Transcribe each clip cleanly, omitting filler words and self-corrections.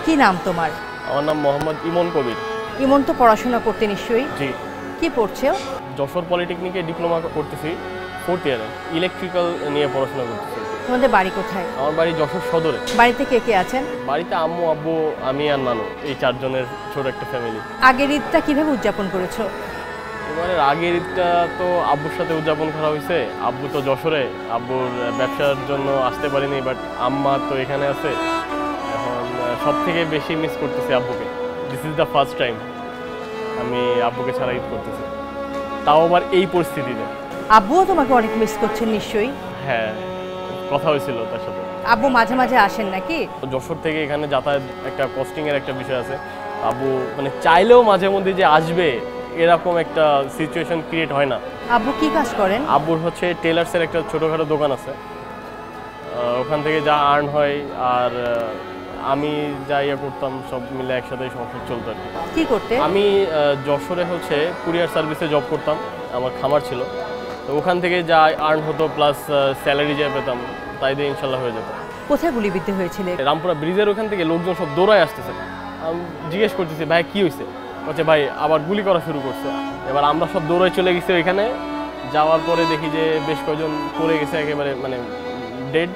কি নাম তোমার? আমার নাম মোহাম্মদ ইমন কবির। ইমন তো পড়াশোনা করতে নিশ্চয়ই? জি। কি পড়ছো? যশোর পলিটেকনিকে ডিপ্লোমা করতেছি, 4th ইয়ারে। ইলেকট্রিক্যাল নিয়ে পড়াশোনা করতেছি। তোমাদের বাড়ি কোথায়? আমার বাড়ি যশোর সদরে। বাড়িতে কে কে আছেন? বাড়িতে আম্মু, আব্বু, আমি আর নানু, এই 4 জনের ছোট একটা ফ্যামিলি। আগের ঈদটা কিভাবে উদযাপন করেছো? এবারের আগের ঈদটা তো আব্বুর সাথে উদযাপন করা হয়েছে। আব্বু তো যশোরে, আব্বুর ব্যবসার জন্য আসতে পারিনি, বাট আম্মা তো এখানে আছে। এখন সব থেকে বেশি মিস করতেছি আব্বুকে। This is the first time আমি আব্বুকে ছাড়া ঈদ করতেছি, তাও আবার এই পরিস্থিতিতে। আব্বুও তোমাকে অনেক মিস করছেন নিশ্চয়ই? হ্যাঁ, কথা হয়েছিল তার সাথে। আব্বু মাঝে মাঝে আসেন নাকি? যশোর থেকে এখানে যাতায়াত একটা কস্টিংয়ের একটা বিষয় আছে। আব্বু মানে চাইলেও মাঝে মধ্যে যে আসবে এরকম একটা সিচুয়েশন ক্রিয়েট হয় না। আব্বু কি কাজ করেন? আব্বুর হচ্ছে টেলার্সের একটা ছোটোখাটো দোকান আছে, ওখান থেকে যা আর্ন হয় আর আমি যা ইয়ে করতাম সব মিলে একসাথে সংসার চলতো আর কি। কি করতে? আমি যশোরে হচ্ছে কুরিয়ার সার্ভিসে জব করতাম, আমার খামার ছিল। তো ওখান থেকে যা আর্ন হতো প্লাস স্যালারি যা পেতাম তাই দিয়ে ইনশাল্লাহ হয়ে যেত। কোথায় গুলিবিদ্ধ হয়েছিল? রামপুরা ব্রিজের ওখান থেকে লোকজন সব দৌড়ায় আসতেছে। আমি জিজ্ঞেস করতেছি, ভাই কী হয়েছে? বলছে ভাই আবার গুলি করা শুরু করছে। এবার আমরা সব দৌড়ায় চলে গেছি ওইখানে। যাওয়ার পরে দেখি যে বেশ কয়েকজন পড়ে গেছে একেবারে, মানে ডেড।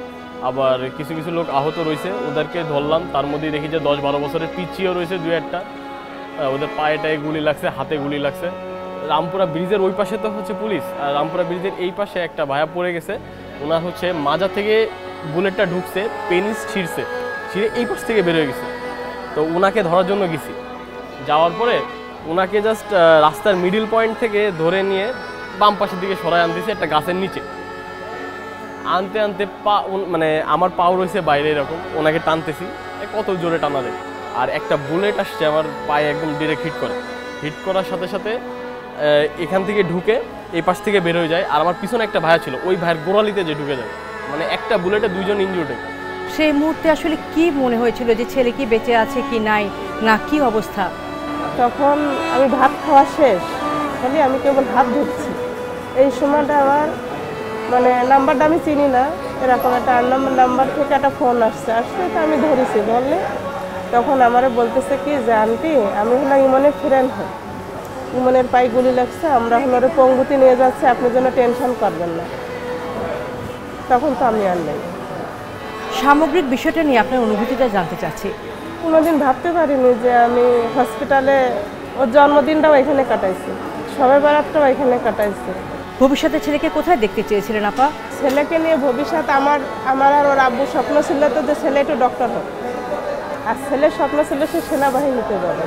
আবার কিছু কিছু লোক আহত রয়েছে, ওদেরকে ধরলাম। তার মধ্যেই দেখি যে 10-12 বছরের পিচিও রয়েছে 2-1টা। ওদের পায়ে টায়ে গুলি লাগছে, হাতে গুলি লাগছে। রামপুরা ব্রিজের ওই পাশে তো হচ্ছে পুলিশ, আর রামপুরা ব্রিজের এই পাশে একটা ভায়া পড়ে গেছে। ওনার হচ্ছে মাজা থেকে বুলেটটা ঢুকছে, পেনিস ছিঁড়ছে, ছিঁড়ে এই পাশ থেকে বের হয়ে গেছে। তো ওনাকে ধরার জন্য গেছি। যাওয়ার পরে ওনাকে জাস্ট রাস্তার মিডিল পয়েন্ট থেকে ধরে নিয়ে বাম পাশের দিকে সরাই আনতেছি একটা গাছের নিচে। আনতে আনতে পা মানে আমার পাও রয়েছে বাইরে এরকম, ওনাকে টানতেছি, কত জোরে টানা দেয়। আর একটা বুলেট আসছে আমার পায়ে একদম ডিরেক্ট হিট করে। হিট করার সাথে সাথে এখান থেকে ঢুকে এই পাশ থেকে বের হয়ে যায়। আর আমার পিছনে একটা ভাইয়া ছিল, ওই ভাইয়ের গোড়ালিতে যে ঢুকে যায়, মানে একটা বুলেটে 2 জন ইনজুর্ড হয়। সেই মুহূর্তে আসলে কি মনে হয়েছিল যে ছেলে কি বেঁচে আছে কি নাই, না কি অবস্থা? তখন আমি ভাত খাওয়া শেষ, খালি আমি কেবল হাত ধরছি। এই সময়টা আমার মানে নাম্বারটা আমি চিনি না, এরকম একটা আননোন নাম্বার থেকে একটা ফোন আসছে তো আমি ধরেছি। ধরলে তখন আমারে বলতেছে কি যে আন্টি আমি হলো ইমনের ফ্রেন্ড হই, ইমনের পায়ে গুলি লাগছে, আমরা হলো ওরে পঙ্গুতি নিয়ে যাচ্ছি, আপনি যেন টেনশন করবেন না। তখন তো আমি আর নেই। সামগ্রিক বিষয়টা নিয়ে আপনার অনুভূতিটা জানতে চাচ্ছি। কোনোদিন ভাবতে পারিনি যে আমি হসপিটালে ওর জন্মদিনটাও এখানে কাটাইছি, সবে বেড়াতটাও এখানে কাটাইছি। ভবিষ্যতে ছেলেকে কোথায় দেখতে চেয়েছিলেন আপা? ছেলেকে নিয়ে ভবিষ্যৎ আমার আর ওর আব্বুর স্বপ্ন ছিল তো যে ছেলে একটু ডক্টর হোক, আর ছেলের স্বপ্ন ছিল সে সেনাবাহিনীতে যাবে।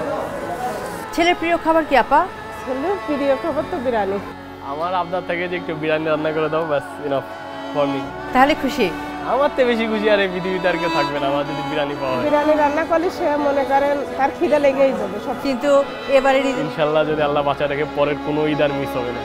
ছেলের প্রিয় খাবার কি আপা? ছেলের প্রিয় খাবার তো বিরিয়ানি। আমার আপনার থেকে যে একটু বিরিয়ানি রান্না করে দাও, ব্যাস ইনাফ ফর মি। তাহলে খুশি? আমার তো বেশি খুশি আর এই পৃথিবীতে আর কেউ থাকবে না আমার যদি বিরিয়ানি পাওয়া হয়। বিরিয়ানি রান্না করলে সে মনে করেন তার খিদে লেগেই যাবে সব। কিন্তু এবারে ইনশাল্লাহ যদি আল্লাহ বাঁচা রাখে পরের কোনো ঈদ আর মিস হবে না।